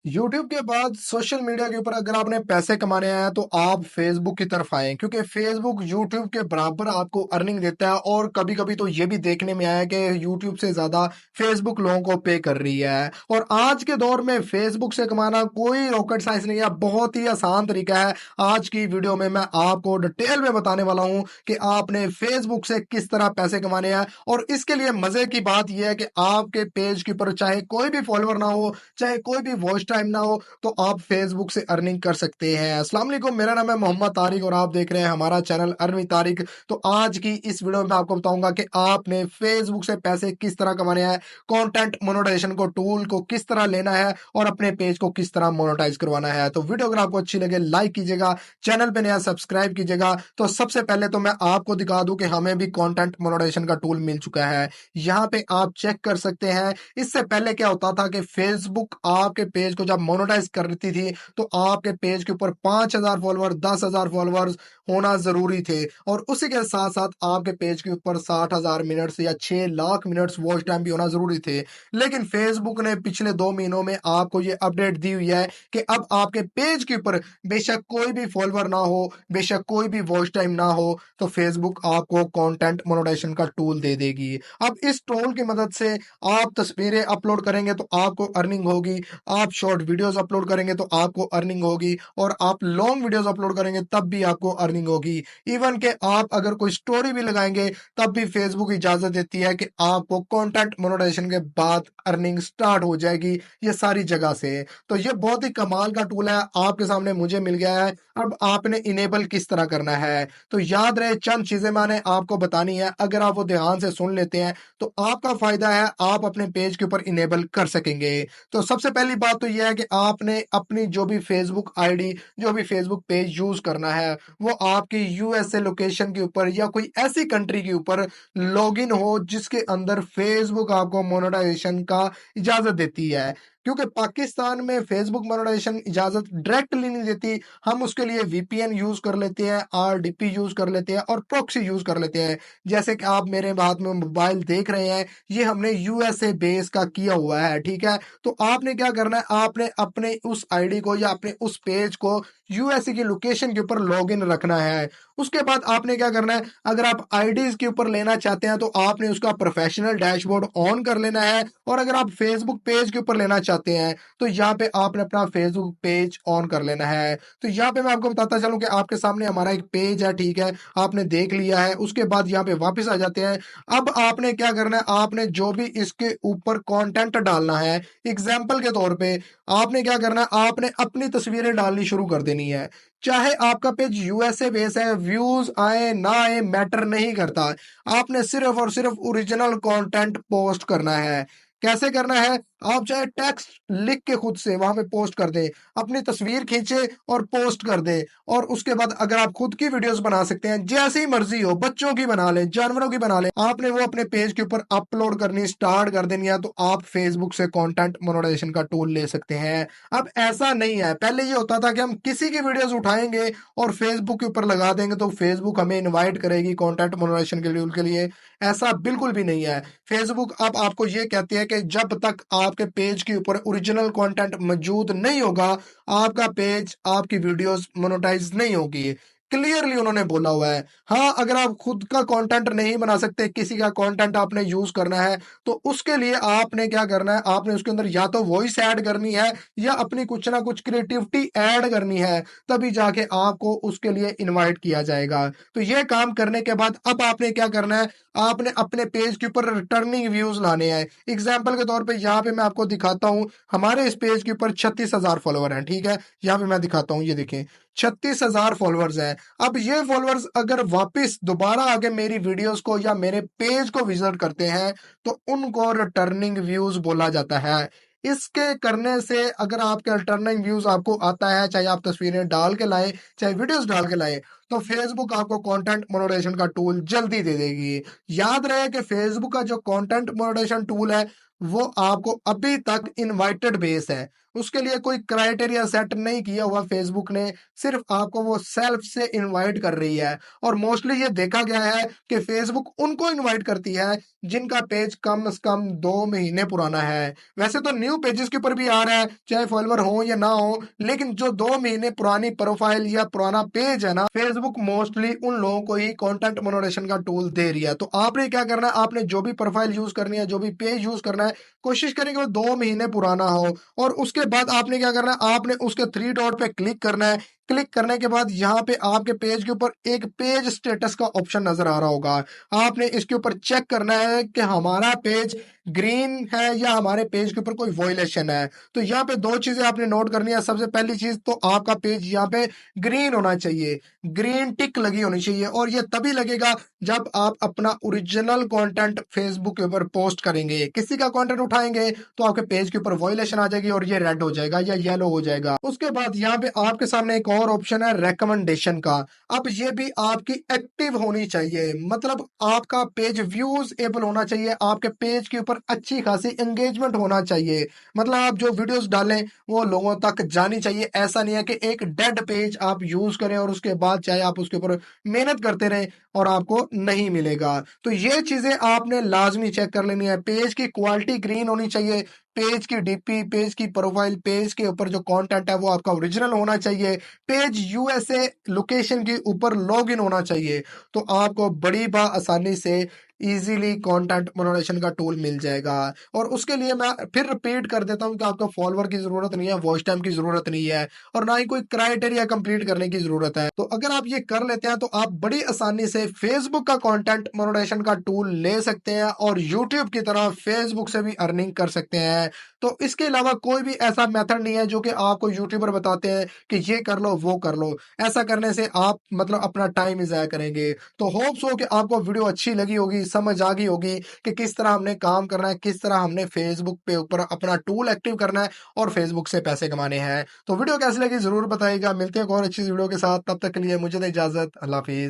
YouTube के बाद social media के ऊपर अगर आपने पैसे कमाने हैं तो आप फेसबुक की तरफ आए, क्योंकि फेसबुक यूट्यूब के बराबर आपको अर्निंग देता है। और कभी कभी तो ये भी देखने में आया है कि यूट्यूब से ज्यादा फेसबुक लोगों को पे कर रही है। और आज के दौर में फेसबुक से कमाना कोई रॉकेट साइंस नहीं है, बहुत ही आसान तरीका है। आज की वीडियो में मैं आपको डिटेल में बताने वाला हूं कि आपने फेसबुक से किस तरह पैसे कमाने हैं। और इसके लिए मजे की बात यह है कि आपके पेज के ऊपर चाहे कोई भी फॉलोअर ना हो, चाहे कोई भी वॉच टाइम ना हो, तो आप फेसबुक से अर्निंग कर सकते हैं। अस्सलाम वालेकुम, मेरा नाम है मोहम्मद तारिक और आप देख रहे हैं हमारा चैनल अर्निंग तारिक। तो आज की इस वीडियो में मैं आपको बताऊंगा कि आपने फेसबुक से पैसे किस तरह कमाने हैं, कंटेंट मोनेटाइजेशन को टूल को किस तरह लेना है और अपने पेज को किस तरह मोनेटाइज करवाना है। तो वीडियो अगर आपको अच्छी लगे लाइक कीजिएगा, चैनल पे नया सब्सक्राइब कीजिएगा। तो सबसे पहले तो मैं आपको दिखा दूं कि हमें भी कंटेंट मोनेटाइजेशन का टूल मिल चुका है। यहाँ पे आप चेक कर सकते हैं। इससे पहले क्या होता था कि फेसबुक आपके पेज को जब मोनेटाइज करती थी तो आपके पेज के ऊपर 5,000 फॉलोअर, 10,000 फॉलोअर्स होना जरूरी थे। और उसी के साथ साथ आपके पेज के ऊपर 60,000 मिनट्स या 6 लाख मिनट्स वॉच टाइम भी होना जरूरी थे। लेकिन फेसबुक ने पिछले 2 महीनों में आपको ये अपडेट दी हुई है कि अब आपके पेज के ऊपर बेशक कोई भी फॉलोअर ना हो, बेशक कोई भी वॉच टाइम ना हो, तो फेसबुक आपको कंटेंट मोनेटाइजेशन का टूल दे देगी। अब इस टूल की मदद से आप तस्वीरें अपलोड करेंगे तो आपको अर्निंग होगी, आप शॉर्ट वीडियोस अपलोड करेंगे तो आपको अर्निंग होगी, और आप लॉन्ग वीडियोस अपलोड करेंगे तब भी आपको अर्निंग होगी। इवन के आप अगर कोई स्टोरी भी लगाएंगे तब भी फेसबुक इजाजत देती है कि आपको कंटेंट मोनेटाइजेशन के बाद अर्निंग स्टार्ट हो जाएगी, ये सारी जगह से। तो ये बहुत ही कमाल का टूल है, आपके सामने मुझे मिल गया है। अब आपने इनेबल किस तरह करना है, तो याद रहे चंद चीजें मैंने आपको बतानी है, अगर आप वो ध्यान से सुन लेते हैं तो आपका फायदा है, आप अपने पेज के ऊपर इनेबल कर सकेंगे। तो सबसे पहली बात तो यह है कि आपने अपनी जो भी फेसबुक आईडी, जो भी फेसबुक पेज यूज करना है, वो आपकी यूएसए लोकेशन के ऊपर या कोई ऐसी कंट्री के ऊपर लॉगिन हो जिसके अंदर फेसबुक आपको मोनेटाइजेशन का इजाजत देती है। क्योंकि पाकिस्तान में फेसबुक मोनेटाइजेशन इजाजत डायरेक्टली नहीं देती, हम उसके लिए वीपीएन यूज कर लेते हैं, आरडीपी यूज कर लेते हैं और प्रॉक्सी यूज कर लेते हैं। जैसे कि आप मेरे हाथ में मोबाइल देख रहे हैं, ये हमने यूएसए बेस का किया हुआ है, ठीक है। तो आपने क्या करना है, आपने अपने उस आईडी को या अपने उस पेज को यूएसए की लोकेशन के ऊपर लॉगिन रखना है। उसके बाद आपने क्या करना है, अगर आप आईडीज के ऊपर लेना चाहते हैं तो आपने उसका प्रोफेशनल डैशबोर्ड ऑन कर लेना है। और अगर आप फेसबुक पेज के ऊपर लेना चाहते हैं तो यहाँ पे आपने अपना फेसबुक पेज ऑन कर लेना है। तो यहाँ पे मैं आपको बताता चलूं कि आपके सामने हमारा एक पेज है, ठीक है, आपने देख लिया है। उसके बाद यहाँ पे वापस आ जाते हैं। अब आपने क्या करना है, आपने जो भी इसके ऊपर कंटेंट डालना है, एग्जाम्पल के तौर पे आपने क्या करना है, आपने अपनी तस्वीरें डालनी शुरू कर देनी है। चाहे आपका पेज यूएसए बेस है, व्यूज आए ना आए मैटर नहीं करता, आपने सिर्फ और सिर्फ ओरिजिनल कंटेंट पोस्ट करना है। कैसे करना है, आप चाहे टेक्स्ट लिख के खुद से वहां पे पोस्ट कर दे, अपनी तस्वीर खींचे और पोस्ट कर दे। और उसके बाद अगर आप खुद की वीडियोस बना सकते हैं, जैसी मर्जी हो, बच्चों की बना लें, जानवरों की बना लें, आपने वो अपने पेज के ऊपर अपलोड करनी स्टार्ट कर देनी है, तो आप फेसबुक से कंटेंट मोनेटाइजेशन का टूल ले सकते हैं। अब ऐसा नहीं है, पहले ये होता था कि हम किसी की वीडियोस उठाएंगे और फेसबुक के ऊपर लगा देंगे तो फेसबुक हमें इनवाइट करेगी कंटेंट मोनेटाइजेशन के लिए। ऐसा बिल्कुल भी नहीं है। फेसबुक अब आपको ये कहती है कि जब तक आपके पेज के ऊपर ओरिजिनल कंटेंट मौजूद नहीं होगा, आपका पेज, आपकी वीडियोस मोनेटाइज नहीं होगी। क्लियरली उन्होंने बोला हुआ है। हाँ, अगर आप खुद का कंटेंट नहीं बना सकते, किसी का कंटेंट आपने यूज करना है, तो उसके लिए आपने क्या करना है, आपने उसके अंदर या तो वॉइस ऐड करनी है या अपनी कुछ ना कुछ क्रिएटिविटी ऐड करनी है, तभी जाके आपको उसके लिए इनवाइट किया जाएगा। तो ये काम करने के बाद अब आपने क्या करना है, आपने अपने पेज के ऊपर रिटर्निंग व्यूज लाने हैं। एग्जाम्पल के तौर पे यहाँ पे मैं आपको दिखाता हूँ, हमारे इस पेज के ऊपर 36,000 फॉलोअर हैं, ठीक है। यहाँ पे मैं दिखाता हूँ, ये देखें, 36,000 फॉलोअर्स हैं। अब ये फॉलोअर्स अगर वापस दोबारा आके मेरी वीडियोस को या मेरे पेज को विजिट करते हैं तो उनको रिटर्निंग व्यूज बोला जाता है। इसके करने से अगर आपके रिटर्निंग व्यूज आपको आता है, चाहे आप तस्वीरें डाल के लाएं, चाहे वीडियोस डाल के लाएं, तो फेसबुक आपको कंटेंट मोनेटाइजेशन का टूल जल्दी दे देगी। याद रहे कि फेसबुक का जो कंटेंट मोनेटाइजेशन टूल है वो आपको अभी तक इनवाइटेड बेस है, उसके लिए कोई क्राइटेरिया सेट नहीं किया हुआ फेसबुक ने, सिर्फ आपको वो सेल्फ से इनवाइट कर रही है। और मोस्टली ये देखा गया है कि फेसबुक उनको इनवाइट करती है जिनका पेज कम से कम 2 महीने पुराना है। वैसे तो न्यू पेजेस के ऊपर भी आ रहा है, चाहे फॉलोअर हो या ना हो, लेकिन जो 2 महीने पुरानी प्रोफाइल या पुराना पेज है ना, फेसबुक मोस्टली उन लोगों को ही कंटेंट मोडरेशन का टूल दे रही है। तो आपने क्या करना है, आपने जो भी प्रोफाइल यूज करनी है, जो भी पेज यूज करना है, कोशिश करें कि वो 2 महीने पुराना हो। और उसके बाद आपने क्या करना है, आपने उसके थ्री डॉट पे क्लिक करना है। क्लिक करने के बाद यहाँ पे आपके पेज के ऊपर एक पेज स्टेटस का ऑप्शन नजर आ रहा होगा। आपने इसके ऊपर चेक करना है कि हमारा पेज ग्रीन है या हमारे पेज के ऊपर कोई वॉयलेशन है। तो यहाँ पे दो चीजें आपने नोट करनी है। सबसे पहली चीज तो आपका पेज यहाँ पे ग्रीन होना चाहिए, ग्रीन टिक लगी होनी चाहिए। और ये तभी लगेगा जब आप अपना ओरिजिनल कंटेंट फेसबुक के ऊपर पोस्ट करेंगे। किसी का कंटेंट उठाएंगे तो आपके पेज के ऊपर वॉयलेशन आ जाएगी और ये रेड हो जाएगा या येलो हो जाएगा। उसके बाद यहाँ पे आपके सामने एक और ऑप्शन है रेकमेंडेशन का। अब ये भी आपकी एक्टिव होनी चाहिए, मतलब आपका पेज व्यूज एबल होना चाहिए, आपके पेज के ऊपर अच्छी खासी एंगेजमेंट होना चाहिए। मतलब आप जो वीडियोस डालें वो लोगों तक जानी चाहिए। ऐसा नहीं है कि एक डेड पेज आप यूज करें और उसके बाद चाहे आप उसके ऊपर मेहनत करते रहें और आपको नहीं मिलेगा। तो ये चीजें आपने लाजमी चेक कर लेनी है। पेज की क्वालिटी ग्रीन होनी चाहिए, पेज की डीपी, पेज की प्रोफाइल, पेज के ऊपर जो कंटेंट है वो आपका ओरिजिनल होना चाहिए, पेज यूएसए लोकेशन के ऊपर लॉगिन होना चाहिए। तो आपको बड़ी आसानी से इजीली कंटेंट मोनेटाइजेशन का टूल मिल जाएगा। और उसके लिए मैं फिर रिपीट कर देता हूं कि आपको फॉलोअर की जरूरत नहीं है, वॉच टाइम की जरूरत नहीं है, और ना ही कोई क्राइटेरिया कंप्लीट करने की जरूरत है। तो अगर आप ये कर लेते हैं तो आप बड़ी आसानी से फेसबुक का कंटेंट मोनेटाइजेशन का टूल ले सकते हैं और यूट्यूब की तरह फेसबुक से भी अर्निंग कर सकते हैं। तो इसके अलावा कोई भी ऐसा मेथड नहीं है जो कि आपको यूट्यूबर बताते हैं कि ये कर लो वो कर लो। ऐसा करने से आप मतलब अपना टाइम ही जाया करेंगे। तो होप्स हो कि आपको वीडियो अच्छी लगी होगी, समझ आ गई होगी कि किस तरह हमने काम करना है, किस तरह हमने फेसबुक पे ऊपर अपना टूल एक्टिव करना है और फेसबुक से पैसे कमाने हैं। तो वीडियो कैसी लगी जरूर बताइएगा। मिलते हैं एक और अच्छी वीडियो के साथ, तब तक के लिए मुझे दे इजाजत। अल्लाह हाफिज।